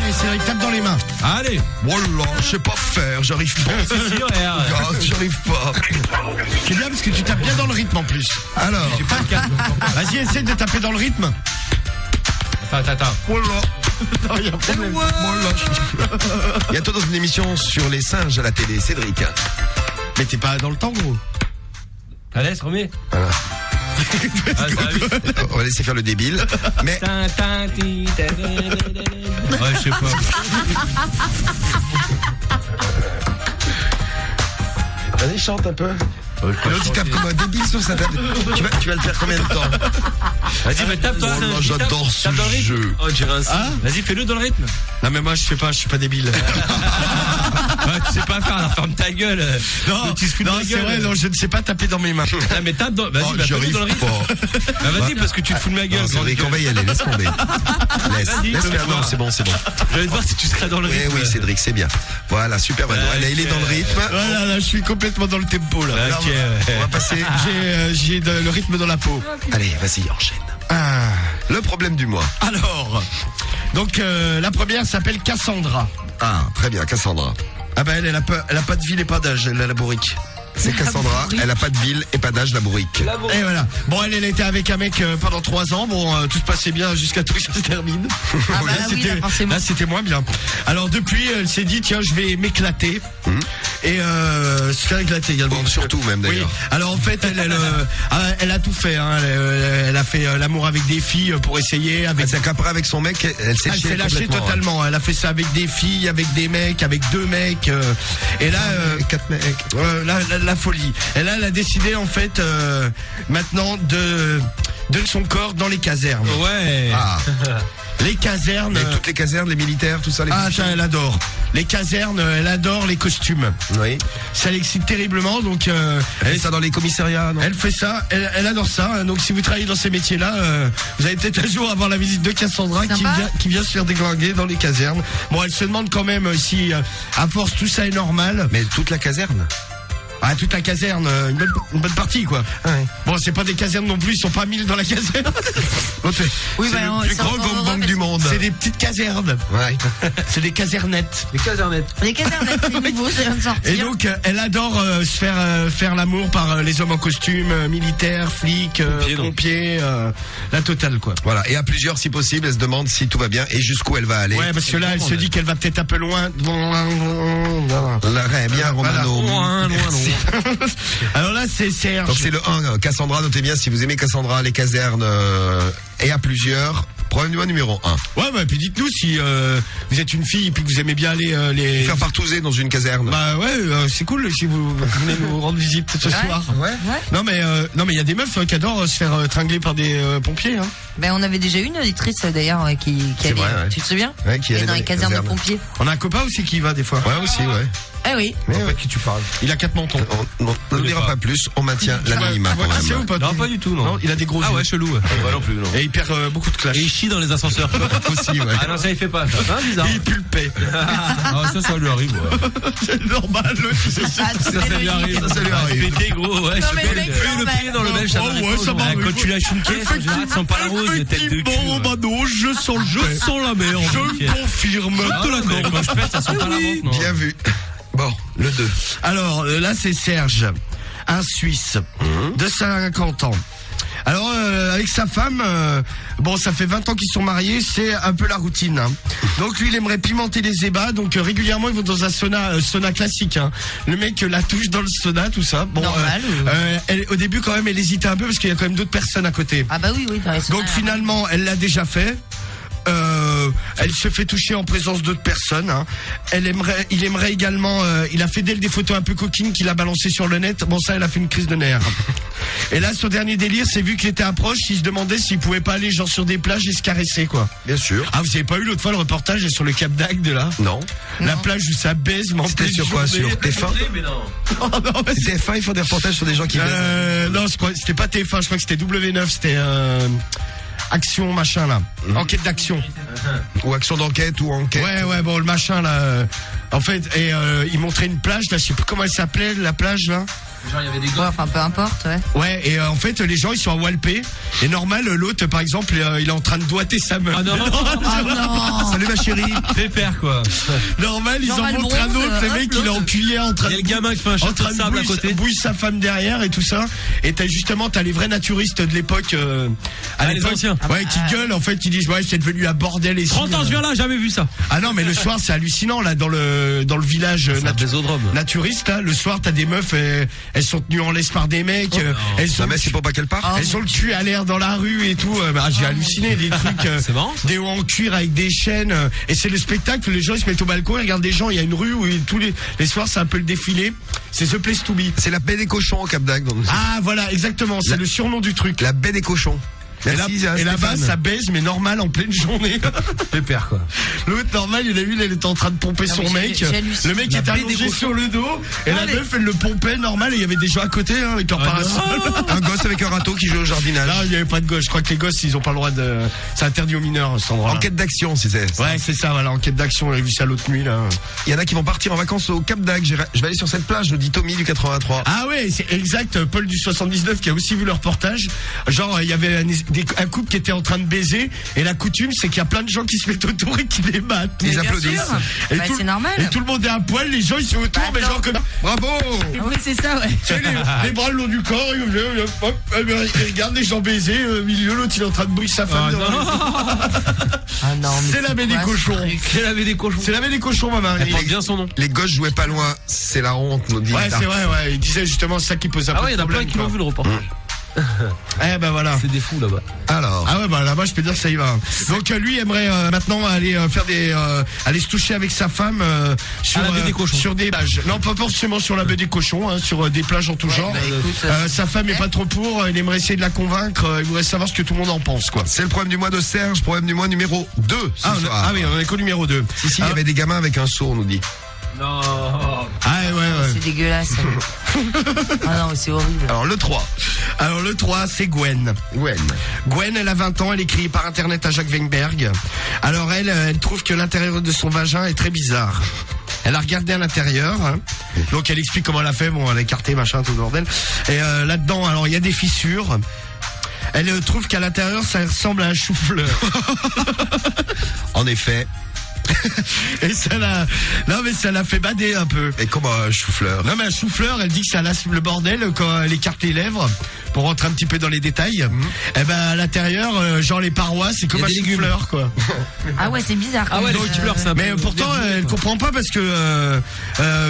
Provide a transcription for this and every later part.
Allez, Cédric, tape dans les mains. Allez. Voilà, je sais pas faire, j'arrive pas. C'est sûr, regarde. Regarde, j'arrive pas. C'est bien parce que tu tapes bien dans le rythme en plus. Alors, J'ai pas le câble. Vas-y, essaie de taper dans le rythme. Attends. voilà. Non, y a un problème. Voilà. Bientôt dans une émission sur les singes à la télé, Cédric. Mais t'es pas dans le temps, gros. Allez, se remets. Voilà. Ah, ça va vite. On va laisser faire le débile. Mais Ouais, je sais pas. vas-y, chante un peu. L'autre il tape comme un débile sur sa tête. Tu vas le faire combien de temps? Vas-y, mais tape toi. Oh là, j'adore ce Tape dans le rythme. jeu. Oh, dirais un Hein? Vas-y, fais-le dans le rythme. Non, mais moi, je suis pas débile. Ouais, tu sais pas faire, la ferme ta gueule. Non, Tu te fous de non, ma c'est gueule. vrai, non, je ne sais pas taper dans mes mains. Ah, mais tape dans. Vas-y, Oh, bah, j'y fais-le arrive dans le rythme. pas. Bah, vas-y, parce que tu te fous de ma gueule. Non, Cédric, on va y aller, laisse tomber. Vas-y, Laisse faire, non, c'est bon. J'allais te voir si tu serais dans le Eh rythme. oui, Cédric, c'est bien. Voilà, super, Mano. Allez, il est dans le rythme. Voilà, là, je suis complètement dans le tempo, là. Ok, ouais. On va passer. J'ai le rythme dans la peau. Allez, vas-y, enchaîne. Ah. Le problème du mois. Alors, donc la première s'appelle Cassandra. Ah, très bien, Cassandra. Ah bah elle a pas de ville et pas d'âge, elle a la bourrique. C'est Cassandra, elle a pas de ville et pas d'âge, la bourrique. Et voilà. Bon, elle était avec un mec pendant 3 ans. Bon, tout se passait bien jusqu'à tout ça se termine. Ah bah oui, là, forcément. Là, c'était moins bien. Alors depuis, elle s'est dit tiens, je vais m'éclater et se faire éclater également. Bon, surtout même Oui. d'ailleurs. Alors en fait, elle a tout fait. Hein. Elle a fait l'amour avec des filles pour essayer. Avec C'est qu'après avec son mec, elle s'est elle chiée s'est lâchée complètement. totalement. Elle a fait ça avec des filles, avec des mecs, avec 2 mecs. Et là, 4 mecs. la folie. Et là, elle a décidé en fait maintenant de son corps dans les casernes. Ouais. Ah, Les casernes. mais toutes les casernes, les militaires, tout ça, les Ah, ça, elle adore. Les casernes, elle adore les costumes. Oui. Ça l'excite terriblement, donc Elle fait ça dans les commissariats, non? elle fait ça, elle adore ça. Hein. Donc si vous travaillez dans ces métiers-là, vous allez peut-être un jour avoir la visite de Cassandra qui vient se faire déglinguer dans les casernes. Bon, elle se demande quand même si à force tout ça est normal. Mais toute la caserne. Ah, toute la caserne, une bonne partie quoi. Ouais. Bon, c'est pas des casernes non plus, ils sont pas 1000 dans la caserne. Oui, C'est bah, le plus c'est grand encore heureux gangbang parce du que- monde. C'est des petites casernes. Ouais. C'est des casernettes. Les casernettes. Les casernettes, c'est nouveau, ça vient de sortir. Et donc, elle adore se faire l'amour par les hommes en costume, militaires, flics, pompiers, la totale quoi. Voilà. Et à plusieurs, si possible, elle se demande si tout va bien et jusqu'où elle va aller. Ouais, parce que là, elle se dit qu'elle va peut-être un peu loin. Là, bien, Romano. Loin. Alors là, c'est Serge. Donc c'est le 1, Cassandra, notez bien, si vous aimez Cassandra, les casernes et à plusieurs, problème du mois numéro 1. Ouais, bah, puis dites-nous si vous êtes une fille et puis que vous aimez bien les... Faire partouzer dans une caserne. Bah ouais, c'est cool si vous venez nous rendre visite ce soir. Ouais. Non mais il y a des meufs qui adorent se faire tringler par des pompiers. Hein. Ben, on avait déjà une auditrice d'ailleurs qui C'est allait, vrai, ouais. tu te souviens? Ouais, qui allait dans les casernes de casernes. pompiers. On a un copain aussi qui y va des fois. Ouais, aussi, ouais. Ah oui. Mais ouais. Qui tu parles? Il a 4 mentons. On ne dira pas plus, on maintient l'anonymat Tu vois quand qui c'est ou même. pas Non, pas du tout, non. Non, il a des gros Ah yeux. ouais, chelou. Ouais, non plus, non. Et il perd beaucoup de clash. Et il chie dans les ascenseurs. Aussi, ouais. Ah non, ça il fait pas, ça. Hein, bizarre. Et il pue le paix. Ah, ça lui arrive, ouais. C'est normal. Ça lui arrive. Ça lui arrive. Pété, gros, ouais. Non, Je mais sais le mec, pas, c'est le normal. pied dans le belge, ça Oh, m'arrive ouais, pas, ça non. m'arrive. Quand tu lâches une caisse, en général, tu sens pas la rose, tête de cul. Effectivement, Mano, je sens le paix. Sens la merde. Je le confirme. Ah, mais quand je pète, ça sent pas la menthe, non. Bien vu. Bon, le 2. Alors là, c'est Serge, un Suisse de 50 ans. Alors avec sa femme, bon, ça fait 20 ans qu'ils sont mariés, c'est un peu la routine. Hein. Donc lui, il aimerait pimenter les ébats, donc régulièrement ils vont dans un sauna classique. Hein. Le mec la touche dans le sauna, tout ça. Bon, Normal, au début quand même, elle hésitait un peu parce qu'il y a quand même d'autres personnes à côté. Ah bah oui, dans les Donc finalement, elle l'a déjà fait. Elle se fait toucher en présence d'autres personnes. Hein. Il aimerait également. Il a fait d'elle des photos un peu coquines qu'il a balancées sur le net. Bon, ça, elle a fait une crise de nerfs. Et là, son dernier délire, c'est vu qu'il était à proche, il se demandait s'il pouvait pas aller genre sur des plages et se caresser, quoi. Bien sûr. Ah, vous avez pas eu l'autre fois le reportage sur le Cap d'Agde là? Non. La plage où ça baise, mais en C'était pleine sur quoi? journée. Sur TF1? Mais non. Oh, non, mais c'est- TF1, ils font des reportages sur des gens qui baisent. non, c'était pas TF1, je crois que c'était W9, c'était Action machin là. Enquête d'action. Ou action d'enquête ou enquête. Ouais, bon, le machin là. En fait, et il montrait une plage là, je sais plus comment elle s'appelait, la plage là. Genre, il y avait des Ouais, enfin, peu importe, ouais. Ouais, et en fait, les gens, ils sont à Walpé. Et normal, l'autre, par exemple, il est en train de doigter sa meuf. Ah non. Ah non. Salut ma chérie. Pépère, quoi. Normal, ils Genre, en elle montrent un bronze, autre, le hop, mec, il est en cuillère en train Il y a le gamin qui fait un en château train de de sable à côté. bouille sa femme derrière et tout ça. Et t'as les vrais naturistes de l'époque, à les l'époque, anciens. ouais, qui gueulent, en fait, qui disent, ouais, c'est devenu un bordel et 30 ans, je viens là, jamais vu ça. Ah non, mais le soir, c'est hallucinant, là, dans le village C'est un bésodrome. naturiste, là. Le soir, t'as des meufs, elles sont tenues en laisse par des mecs, elles sont La messe, c'est pour pas qu'elle parte. elles ont le cul à l'air dans la rue et tout. J'ai halluciné des trucs. C'est marrant, ça. Des hauts en cuir avec des chaînes. Et c'est le spectacle. Les gens ils se mettent au balcon, ils regardent des gens. Il y a une rue où tous les soirs c'est un peu le défilé. C'est The Place to Be. C'est la baie des cochons au Cap d'Agde. Ah voilà, exactement. C'est le surnom du truc. La baie des cochons. Merci, Et là-bas, Stéphane. ça baise, mais normal en pleine journée. Pépère, quoi. L'autre, normal, il a vu, elle était en train de pomper Non, son mais mec. j'ai halluciné. Le mec La était baie des allongé cochons. sur le dos. Et la mais- meuf, elle le pompait normal. Et il y avait des gens à côté, hein, avec leur parasol. Un gosse avec un râteau qui joue au jardinage. Là, il n'y avait pas de gosses. Je crois que les gosses, ils ont pas le droit de. C'est interdit aux mineurs, cet endroit. Enquête d'action, c'est ça. Ouais, c'est ça, voilà, enquête d'action. On a vu ça l'autre nuit, là. Il y en a qui vont partir en vacances au Cap d'Agde. Je vais aller sur cette plage, nous dit Tommy du 83. Ah ouais, c'est exact. Paul du 79 qui a aussi vu le reportage. Genre, il y avait un couple qui était en train de baiser. Et la coutume, c'est qu'il y a plein de gens qui se mettent autour et qui les battent. Ils Bien applaudissent. sûr. Et Bah, tout- c'est normal. Et tout le monde est à poil, les gens ils sont autour, Bah, mais genre attends. comme. Bravo! Ah oui, c'est ça, ouais. Tu sais, les bras le long du corps, ils regardent les gens baiser, au milieu, l'autre il est en train de brûler sa femme. Ah, dans la- Ah non, mais C'est la baie des quoi, ce cochons. truc C'est la baie des cochons. C'est la baie des cochons, ma Marie. Elle porte bien son nom. Les gosses jouaient pas loin. C'est la honte, nous dit. Ouais, Dark. c'est vrai, ouais. Il disait justement ça qui pose un Ah peu ouais, il y de en a plein problème. qui l'ont quoi. vu le reportage. Eh ben voilà. C'est des fous là-bas. Alors. Ah ouais, bah là-bas je peux dire ça y va. Donc lui aimerait maintenant aller faire aller se toucher avec sa femme sur À la baie des cochons. sur des plages. Non, pas forcément sur la baie des cochons, hein, sur des plages en tout genre. bah, écoute, Sa femme est pas trop pour. Il aimerait essayer de la convaincre. Il voudrait savoir ce que tout le monde en pense, quoi. C'est le problème du mois de Serge, problème du mois numéro 2. Ah oui, on est qu'au numéro 2. Si, il y avait des gamins avec un seau, on nous dit. Non. Ah ouais. C'est dégueulasse. Ah non, mais c'est horrible. Alors, le 3. Alors le 3, c'est Gwen. Gwen, elle a 20 ans, elle écrit par internet à Jacques Weinberg. Alors elle trouve que l'intérieur de son vagin est très bizarre. Elle a regardé à l'intérieur, hein. Donc elle explique comment elle a fait, bon elle a écarté machin tout le bordel. Et là-dedans, alors il y a des fissures. Elle trouve qu'à l'intérieur ça ressemble à un chou-fleur. En effet. Et ça l'a fait bader un peu. Et comme un chou-fleur. Non mais un chou-fleur, elle dit que ça lasse le bordel quand elle écarte les lèvres. Pour rentrer un petit peu dans les détails, et ben à l'intérieur, genre les parois, c'est comme Il y a un des légumes. chou-fleur quoi. Ah ouais, c'est bizarre. Ah ouais, les Donc, fleurs, c'est un peu. Mais pourtant, elle comprend pas parce que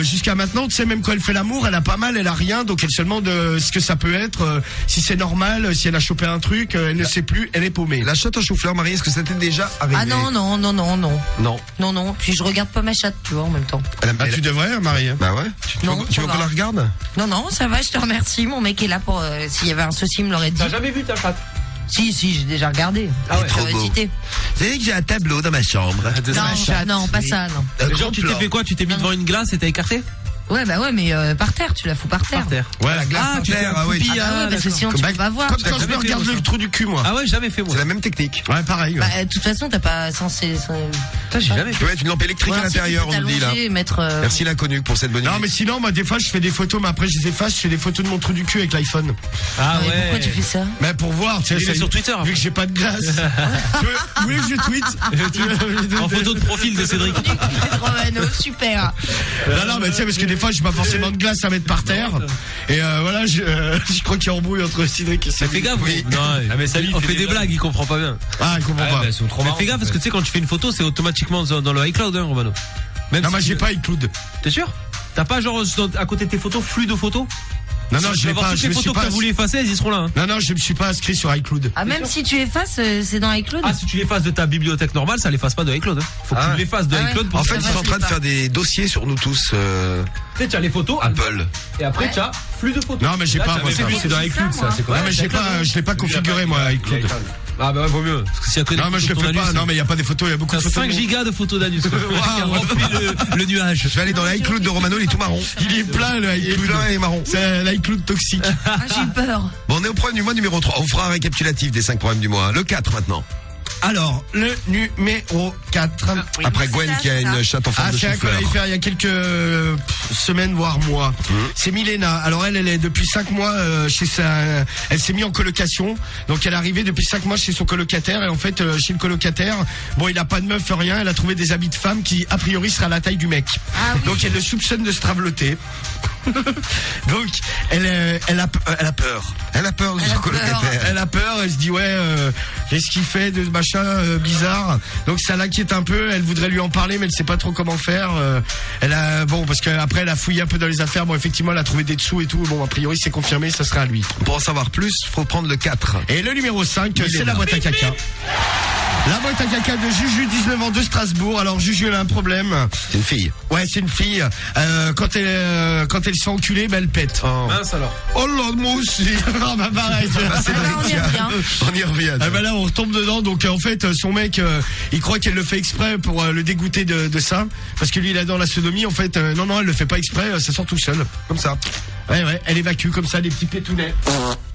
jusqu'à maintenant, tu sais, même quand elle fait l'amour, elle a pas mal, elle a rien, donc elle se demande ce que ça peut être, si c'est normal, si elle a chopé un truc, elle ne sait plus, elle est paumée. La chatte au chou-fleur, Marie, est-ce que ça t'est déjà arrivé? Ah non. Non. Non. Puis je regarde pas ma chatte, tu vois, en même temps. Ah, tu devrais, Marie. Bah ouais. Tu Non, veux, tu ça veux va. qu'on la regarde? Non, ça va, je te remercie. Mon mec est là pour. S'il y avait un souci, il me l'aurait dit. T'as jamais vu ta chatte? Si, j'ai déjà regardé. Ah ouais. Par Trop beau. curiosité. Vous savez que j'ai un tableau dans ma chambre. Non, pas ça, non. Un Genre, grand tu t'es plan. fait quoi? Tu t'es mis devant une glace et t'as écarté? Ouais, mais par terre, tu la fous par terre. Par terre. Ouais, la glace par tu terre, t'es ah oui. accroupi, Ah bah ouais, parce que sinon tu Bah, peux pas voir. Comme T'as quand je jamais me fait, regarde moi, le ça. trou du cul, moi. Ah ouais, jamais fait moi. C'est la même technique. Ouais, pareil. Ouais. Bah, de toute façon, t'as pas censé. Putain, j'ai jamais Tu fait. peux mettre une lampe électrique à l'intérieur, on nous dit là. Mettre, Merci l'inconnu pour cette bonne idée. Non, mais sinon, moi, des fois, je fais des photos, mais après, je les efface, je fais des photos de mon trou du cul avec l'iPhone. Ah mais ouais. pourquoi tu fais ça? Mais pour voir, tu Il sais, est sur Twitter, vu que j'ai pas de glace. Vous voulez que je tweete? En photo de profil de Cédric. Romano, super. Non, mais tu sais, parce que des fois, j'ai pas forcément de glace à mettre par terre. Et voilà, je crois qu'il y a embrouille entre Cédric et Mais Cédric. fais gaffe, Oui. non, mais ça, lui, on il fait des blagues, il comprend pas bien. Ah, il comprend Ah, pas. bah, c'est trop Mais marrant. fais gaffe parce que tu sais, quand tu fais une photo, c'est automatiquement dans le iCloud, hein, Romano. Même Non, si moi, tu- j'ai pas iCloud. T'es sûr? T'as pas genre à côté de tes photos, flux de photos? Non, non, Tu je vas l'ai voir pas, toutes je les me suis photos que pas. t'as voulu effacer, elles y seront là, hein. Non, je me suis pas inscrit sur iCloud. Ah, même si tu effaces, c'est dans iCloud? Ah, si tu l'effaces de ta bibliothèque normale, ça l'efface pas de iCloud, hein. Faut que Ah. tu l'effaces de Ah ouais. iCloud pour En que fait, ça ils va, sont en je train l'ai de pas. faire des dossiers sur nous tous. Tu sais, tu as les photos, Apple. et après tu as flux de photos. Non, mais j'ai Là, pas, tu as moi, mes ça. flux, c'est dans C'est iCloud, ça, ça, moi. c'est quoi? Non, mais je l'ai pas configuré, moi, iCloud. Ah bah ouais, vaut mieux. Parce que s'il y a que des Non, mais je le photos fais de ton pas. anus, Non, mais il y a pas des photos, il y a beaucoup t'as de photos. 5 gigas de photos d'anus. Qui a Waouh. rempli le nuage. Je vais aller dans l'iCloud de Romano, il est tout marron. Il est plein, le Il est iCloud. plein et marron. C'est l'iCloud toxique. Ah, j'ai eu peur. Bon, on est au problème du mois numéro 3. On fera un récapitulatif des 5 problèmes du mois. Le 4 maintenant. Alors, le numéro 4. Après Gwen qui a une chatte en forme de C'est un qu'on chou-fleur. allait faire il y a quelques semaines, voire mois. C'est Milena. Alors elle est depuis 5 mois chez elle s'est mise en colocation. Donc elle est arrivée depuis 5 mois chez son colocataire. Et en fait, chez le colocataire, bon, il a pas de meuf, rien. Elle a trouvé des habits de femme qui, a priori, sera la taille du mec. Ah oui. Donc elle le soupçonne de se traveloter. Donc elle a peur. Elle a peur de Elle son a peur. colocataire. Elle a peur, elle se dit qu'est-ce qu'il fait de ce machin bizarre. Donc ça l'inquiète un peu, elle voudrait lui en parler mais elle sait pas trop comment faire. Parce qu'après elle a fouillé un peu dans les affaires, bon effectivement elle a trouvé des dessous et tout, bon a priori c'est confirmé, ça sera à lui. Pour en savoir plus, faut prendre le 4. Et le numéro 5, c'est la boîte à caca. La boîte à caca de Juju, 19 ans de Strasbourg. Alors Juju elle a un problème. C'est une fille. Ouais, c'est une fille. Quand elle se fait enculer, elle pète. Oh. Mince alors. Oh là, moi aussi. Ah bah pareil. on y revient. On y revient. Ah bah là on retombe dedans, donc en fait son mec il croit qu'elle le fait exprès pour le dégoûter de ça, parce que lui il adore la sodomie. En fait non elle le fait pas exprès, ça sort tout seul, comme ça. Ouais, elle évacue comme ça les petits pétounets.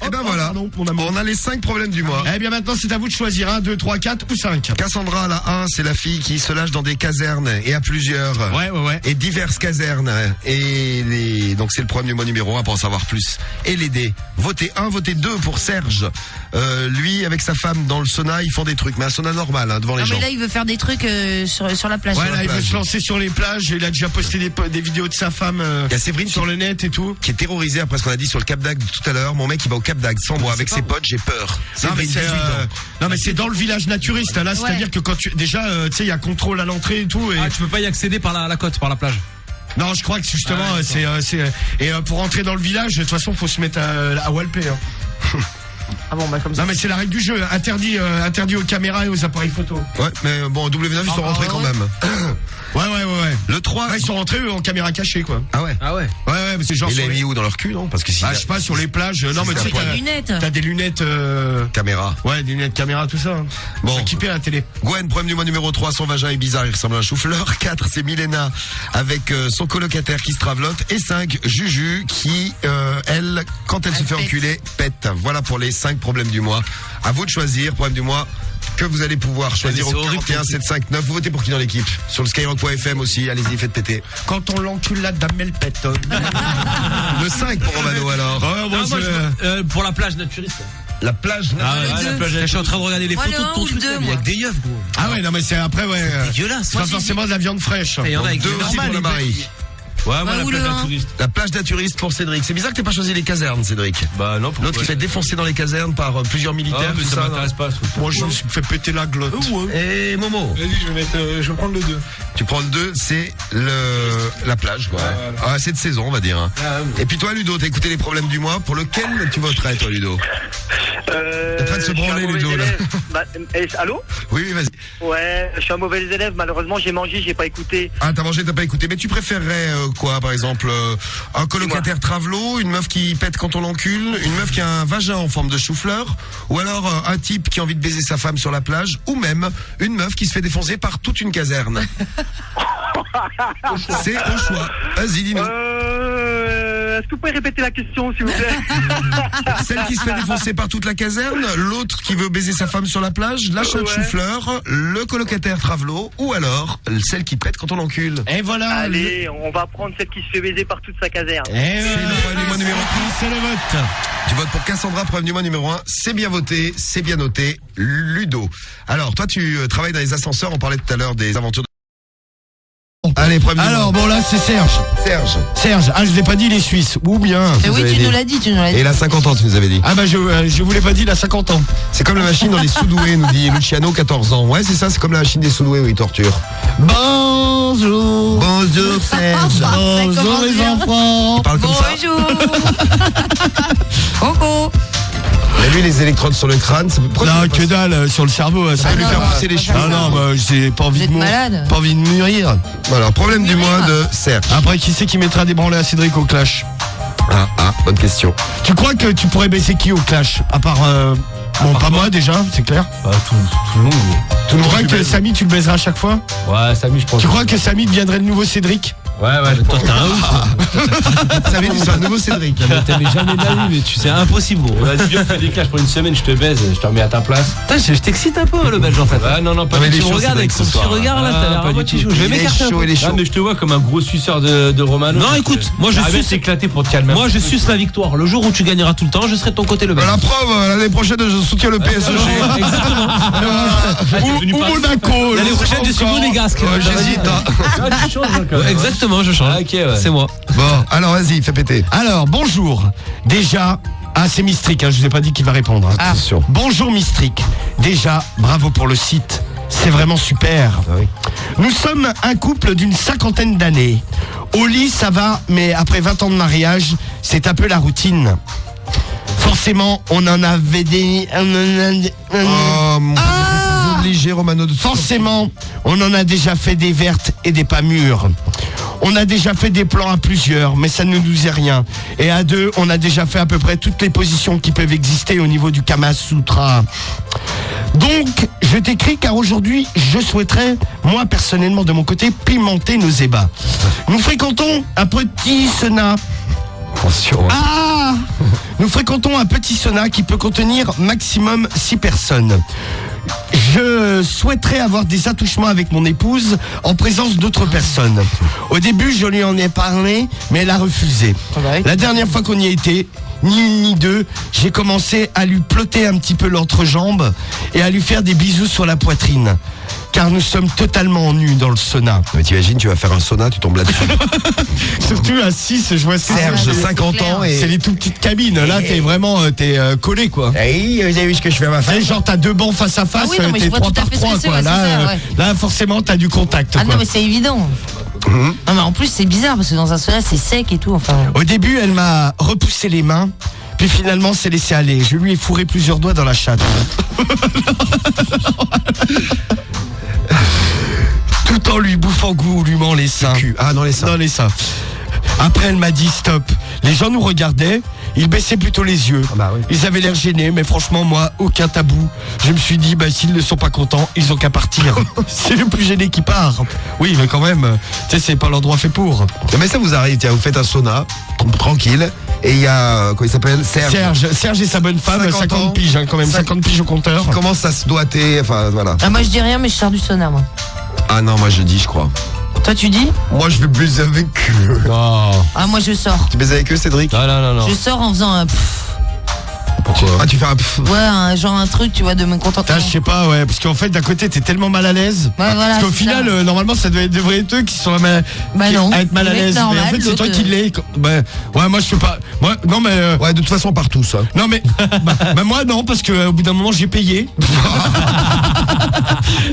Et ben voilà, pardon, mon amour. on a les 5 problèmes du mois. Eh bien maintenant c'est à vous de choisir 1, 2, 3, 4 ou 5. Cassandra, la 1, c'est la fille qui se lâche dans des casernes et à plusieurs. Ouais. Et diverses casernes. Donc c'est le premier mois numéro 1 pour en savoir plus. Et les dés. Votez 1, votez 2 pour Serge. Lui, avec sa femme dans le sauna, ils font des trucs. Mais un sauna normal, devant les Non gens. mais là il veut faire des trucs sur la plage. Ouais là il veut plage. se lancer sur les plages, il a déjà posté des vidéos de sa femme Il y a Séverine sur le net et tout. qui est terrorisée après ce qu'on a dit sur le Cap d'Agde tout à l'heure. Mon mec, il va au Cap d'Agde sans moi, avec ses potes, j'ai peur. Non mais, Séverine, 18 ans. non mais c'est dans le village naturiste là, c'est-à-dire que quand tu déjà tu sais il y a contrôle à l'entrée et tout et Ah, tu peux pas y accéder par la côte, par la plage. non, je crois que justement pour rentrer dans le village, de toute façon, faut se mettre à walper. Hein. Ah bon bah comme ça. Non mais c'est la règle du jeu, interdit aux caméras et aux appareils photo. Ouais, mais bon, W9, ils sont rentrés quand même. Ouais. Le 3, Ouais, ils sont rentrés eux, en caméra cachée quoi. ah ouais. Ah ouais. Ouais, mais c'est genre Il sur l'a les... mis où dans leur cul, non? Parce que si je sais pas, sur les plages. Non mais tu sais, c'est Des lunettes. t'as des lunettes. caméra. Ouais, des lunettes caméra, tout ça. Bon. Faut équiper à la télé. Gwen, problème du mois numéro 3, son vagin est bizarre, il ressemble à un chou-fleur. 4, c'est Milena avec son colocataire qui se travelote. Et 5, Juju qui, elle, quand elle se fait pète. enculer, pète. Voilà pour les 5 problèmes du mois. À vous de choisir, problème du mois, que vous allez pouvoir choisir c'est au horrible, 41 7 5 9. Vous votez pour qui dans l'équipe? Sur le skyrock.fm aussi, allez-y, faites péter. Quand on l'encule, la dame elle pète. Le 5 pour Romano alors. Ouais, moi, Ah, moi, pour la plage naturiste. La plage. Ah, le ouais, la deux. plage. Je suis en train de regarder les Moi, photos le de un ton ou le truc. deux, là, mais il y a moi. que des yeux, gros. Ah ouais, non mais c'est après Dégueulasse. c'est pas forcément de la viande fraîche. Et il y en a avec 2 des aussi pour normales, le les mari. mecs. Ouais, moi, la ou plage le un. naturiste. La plage naturiste pour Cédric. C'est bizarre que t'aies pas choisi les casernes, Cédric. Bah non, pourquoi? L'autre qui fait défoncer dans les casernes par plusieurs militaires, Ah, mais tout ça ça. m'intéresse pas, ce truc. Moi je me suis fait péter la glotte. Et Momo, Vas-y, je vais prendre le 2. tu prends le 2, c'est la plage, quoi. Ah, c'est de saison, on va dire. Hein. Et puis toi, Ludo, t'as écouté les problèmes du mois. Pour lequel tu voterais, toi, Ludo? En train de se branler, Ludo, là. Allô? Oui, vas-y. Ouais, je suis un mauvais élève. Malheureusement, j'ai mangé, j'ai pas écouté. Ah, t'as mangé, t'as pas écouté. Mais tu préférerais quoi, par exemple un colocataire travelo, une meuf qui pète quand on l'encule, une meuf qui a un vagin en forme de chou-fleur, ou alors un type qui a envie de baiser sa femme sur la plage, ou même une meuf qui se fait défoncer par toute une caserne. C'est au choix. Vas-y, dis-nous. Est-ce que vous pouvez répéter la question, s'il vous plaît? Celle qui se fait défoncer par toute la caserne, l'autre qui veut baiser sa femme sur la plage, la chatte Ouais. chou-fleur, le colocataire travelo, ou alors celle qui pète quand on l'encule. Et voilà. Allez, on va prendre celle qui se fait baiser par toute sa caserne. Et C'est le problème du mois numéro 1. c'est le vote. Tu votes pour Cassandra, problème du mois numéro 1. C'est bien voté, c'est bien noté. Ludo. Alors, toi, tu travailles dans les ascenseurs. On parlait tout à l'heure des aventures de... Allez, problème du Alors mois. bon là c'est Serge. Serge. Ah je l'ai pas dit les Suisses. Ou bien. Mais oui, avez tu dit. nous l'as dit, tu nous l'as dit. Et il a 50 ans, tu nous avais dit. Ah bah je vous l'ai pas dit, il a 50 ans. C'est comme la machine dans les Soudoués, nous dit Luciano, 14 ans. Ouais, c'est ça, c'est comme la machine des Soudoués où il torture. Bonjour. Bonjour, Serge. Ça commence les bien. enfants. Il parle comme ça. Bonjour. Coco. Il a lui les électrodes sur le crâne. Ça peut... Non, que dalle, sur le cerveau, ça va lui non, faire non, pousser les pas cheveux. ça. Ah non, bah, j'ai pas envie Vous de êtes malade. pas envie de mûrir. Voilà, problème du Mûrir. mois de Serge. Après, qui c'est qui mettra des branlés à Cédric au clash? Bonne question. Tu crois que tu pourrais baisser qui au clash? À part, bon, pas moi déjà, c'est clair. Bah, tout le monde. Tu crois que Samy, tu le baiseras à chaque fois? Ouais, Samy, je pense. Tu crois que Samy deviendrait le nouveau Cédric? Ouais, toi t'es un ouf. Ça veut dire c'est un nouveau Cédric. T'avais jamais de la vie, mais c'est impossible. Vas-y, viens, fais des clashs pour une semaine, je te baise, je te remets à ta place. Putain, je t'excite un peu, le belge en fait. Ah non, pas mais du les tout. choses, Regarde avec son petit regard là, t'as l'air un peu chou. Je vais m'écarter un peu. Ah, mais je te vois comme un gros suceur de Romano. Non, écoute, moi je suis éclaté pour te calmer. Moi je suce la victoire. Le jour où tu gagneras tout le temps, je serai de ton côté, le belge. La preuve, l'année prochaine, je soutiens le PSG. Exactement. Ou Monaco. L'année prochaine, je suis monégasque. J'hésite. Exactement, je change. Ok, ouais. C'est moi. Bon, alors vas-y, fais péter. Alors, bonjour. Déjà, c'est Mistrik, je vous ai pas dit qu'il va répondre. Attention. Bonjour Mistrik. Déjà, bravo pour le site. C'est vraiment super. Nous sommes un couple d'une 50aine d'années. Au lit, ça va, mais après 20 ans de mariage, c'est un peu la routine. Forcément, on en avait des... Oh, mon Dieu, c'est obligé, Romano, de Forcément, on en a déjà fait des vertes et des pas mûres. On a déjà fait des plans à plusieurs, mais ça ne nous dit rien. Et à deux, on a déjà fait à peu près toutes les positions qui peuvent exister au niveau du Kama Sutra. Donc, je t'écris car aujourd'hui, je souhaiterais, moi personnellement de mon côté, pimenter nos ébats. Nous fréquentons un petit sauna. Attention. Ah! Nous fréquentons un petit sauna qui peut contenir maximum 6 personnes. Je souhaiterais avoir des attouchements avec mon épouse en présence d'autres personnes. Au début, je lui en ai parlé, mais elle a refusé. La dernière fois qu'on y était, ni une ni deux, j'ai commencé à lui plotter un petit peu l'entrejambe et à lui faire des bisous sur la poitrine. Car nous sommes totalement nus dans le sauna. Mais t'imagines, tu vas faire un sauna, tu tombes là-dessus. Surtout à 6, je vois ça. Serge, 50 ans et... C'est les tout petites cabines. Là, t'es vraiment collé, quoi. Hey, vous avez vu ce que je fais à ma femme? C'est genre, t'as 2 bancs face à face, Ah oui, non, mais je t'es vois 3 tout à par fait 3, ce que c'est, quoi. ouais, Là, c'est ça, ouais. là, forcément, t'as du contact, Ah quoi. non, mais c'est évident. Non, mais en plus, c'est bizarre parce que dans un sauna, c'est sec et tout. Enfin. Au début, elle m'a repoussé les mains, puis finalement, s'est laissé aller. Je lui ai fourré plusieurs doigts dans la chatte. Tout en lui bouffant goulûment les seins. Ah, dans les seins. Dans les seins. Après, elle m'a dit stop. Les gens nous regardaient, ils baissaient plutôt les yeux. Ah bah oui. Ils avaient l'air gênés, mais franchement, moi, aucun tabou. Je me suis dit, s'ils ne sont pas contents, ils ont qu'à partir. C'est le plus gêné qui part. Oui, mais quand même, tu sais, c'est pas l'endroit fait pour. Mais ça vous arrive, tiens, vous faites un sauna, tranquille, et il y a, comment il s'appelle? Serge et sa bonne femme, 50 ans, 50 piges, quand même, 50 piges au compteur. Qui commence à se doiter, enfin, voilà. Ah, moi, je dis rien, mais je sors du sauna, moi. Ah non, moi je dis, je crois. Toi, tu dis? Moi je vais baiser avec eux. Ah, moi, je sors. Tu baises avec eux, Cédric? Non. Je sors en faisant un pfff. Pourquoi? Ah, tu fais un pff. Ouais, genre un truc, tu vois, de me contenter. Je sais pas, ouais, parce qu'en fait, d'un côté, t'es tellement mal à l'aise. Ouais, voilà. Parce qu'au c'est final, ça. normalement, ça devrait être eux qui sont non. à être mal à Le mec l'aise. Mais normal, en fait, c'est toi l'autre, qui l'es. Ouais, moi, je sais pas. Moi, non, mais. Ouais, de toute façon, on part tous. Hein. Non, mais. Moi, non, parce qu'au bout d'un moment, j'ai payé.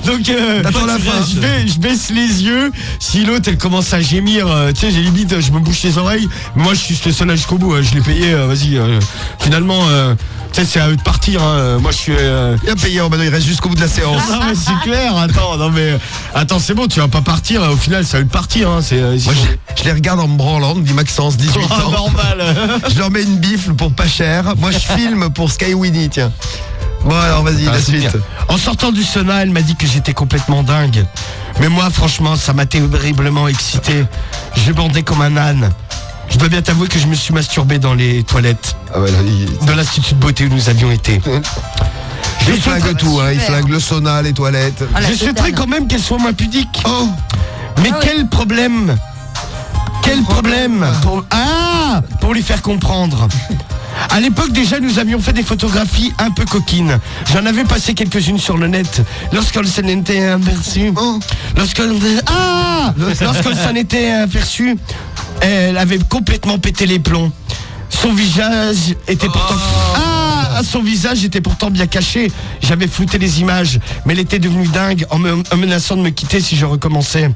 Donc, T'attends la fin. je baisse les yeux. Si l'autre, elle commence à gémir, tu sais, j'ai limite, je me bouche les oreilles. Moi, je suis là jusqu'au bout. Je l'ai payé, vas-y. Finalement, tu sais, c'est à eux de partir. Hein. Moi, je suis. Il a payé, Romano, il reste jusqu'au bout de la séance. Non, mais c'est clair. Attends, c'est bon, tu vas pas partir. Au final, ça va de partir. Hein. Moi, je les regarde en me branlant, me dit Maxence, 18 ans. Normal. Je leur mets une bifle pour pas cher. Moi, je filme pour Sky Winnie, tiens. Bon, alors, vas-y, la suite. En sortant du sauna, elle m'a dit que j'étais complètement dingue. Mais moi, franchement, ça m'a terriblement excité. Je bandais comme un âne. Je dois bien t'avouer que je me suis masturbé dans les toilettes Ah ouais, là, de l'Institut de beauté où nous avions été. il flingue tout, hein. Il flingue le sauna, les toilettes. Ah, la Je souhaiterais totale. quand même qu'elle soit moins pudique. Oh, Mais Ah oui. quel problème pour lui faire comprendre. À l'époque déjà nous avions fait des photographies un peu coquines. J'en avais passé quelques-unes sur le net. Lorsqu'elle s'en était aperçue, lorsqu'elle s'en était aperçue, elle avait complètement pété les plombs. Son visage était pourtant... son visage était pourtant bien caché. J'avais flouté les images, mais elle était devenue dingue en menaçant de me quitter si je recommençais.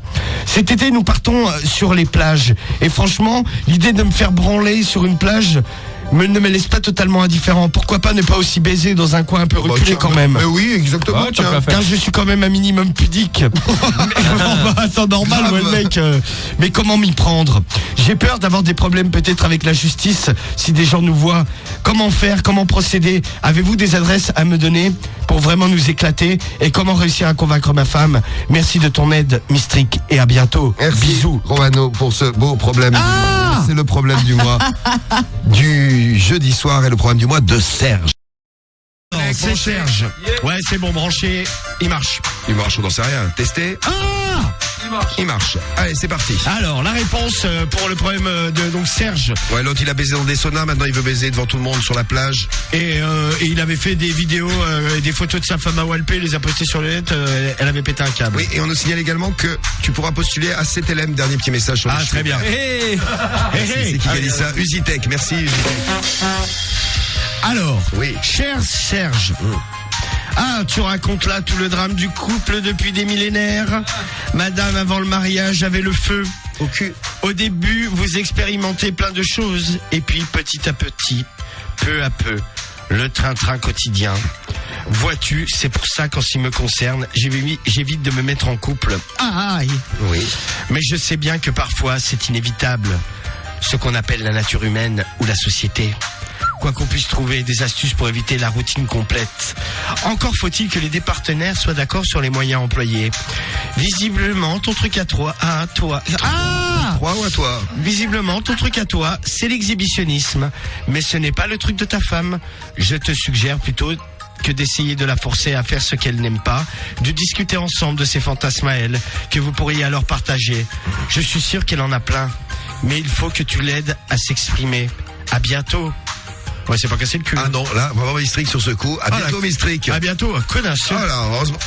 Cet été, nous partons sur les plages. Et franchement, l'idée de me faire branler sur une plage ne me laisse pas totalement indifférent. Pourquoi pas ne pas aussi baiser dans un coin un peu reculé quand même. Mais oui, exactement. Ouais, tiens. tant qu'à faire. Car je suis quand même un minimum pudique. Mais bon, attends, normal, ouais, le mec. Mais comment m'y prendre? J'ai peur d'avoir des problèmes peut-être avec la justice si des gens nous voient. Comment faire? Comment procéder? Avez-vous des adresses à me donner pour vraiment nous éclater? Et comment réussir à convaincre ma femme? Merci de ton aide, Mistrik, et à bientôt. Merci, bisous. Romano, pour ce beau problème. C'est le problème du mois du jeudi soir et le problème du mois de Serge. C'est Serge. Ouais, c'est bon, branché. Il marche. Il marche, on n'en sait rien. Testé. Il marche. Allez, c'est parti. Alors, la réponse pour le problème de donc Serge. Ouais, l'autre il a baisé dans des saunas, maintenant il veut baiser devant tout le monde sur la plage. Et il avait fait des vidéos et des photos de sa femme à Walpé, les a postées sur le net, elle avait pété un câble. Oui, et on nous signale également que tu pourras postuler à CTLM, dernier petit message sur le très bien. C'est qui a dit ça? Usitech, merci Usitech. Alors, oui. Cher Serge. Ah, tu racontes là tout le drame du couple depuis des millénaires. Madame, avant le mariage, avait le feu au cul. Au début, vous expérimentez plein de choses. Et puis, petit à petit, peu à peu, le train-train quotidien. Vois-tu, c'est pour ça qu'en ce qui me concerne, j'évite de me mettre en couple. Oui. Mais je sais bien que parfois, c'est inévitable. Ce qu'on appelle la nature humaine ou la société. Quoi qu'on puisse trouver des astuces pour éviter la routine complète. Encore faut-il que les deux partenaires soient d'accord sur les moyens employés. Visiblement, ton truc à toi, Visiblement, ton truc à toi, c'est l'exhibitionnisme. Mais ce n'est pas le truc de ta femme. Je te suggère plutôt que d'essayer de la forcer à faire ce qu'elle n'aime pas, de discuter ensemble de ses fantasmes à elle, que vous pourriez alors partager. Je suis sûr qu'elle en a plein. Mais il faut que tu l'aides à s'exprimer. À bientôt. Ouais, c'est pas cassé le cul. Ah non, là, vraiment Mistrik sur ce coup. À bientôt, Mistrik. À bientôt, connasse. Ah là, heureusement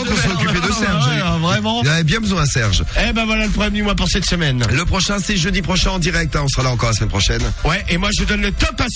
qu'on s'est occupé de Serge. Vraiment. Il avait bien besoin, Serge. Eh ben voilà le problème du mois pour cette semaine. Le prochain, c'est jeudi prochain en direct. On sera là encore la semaine prochaine. Ouais, et moi je donne le top à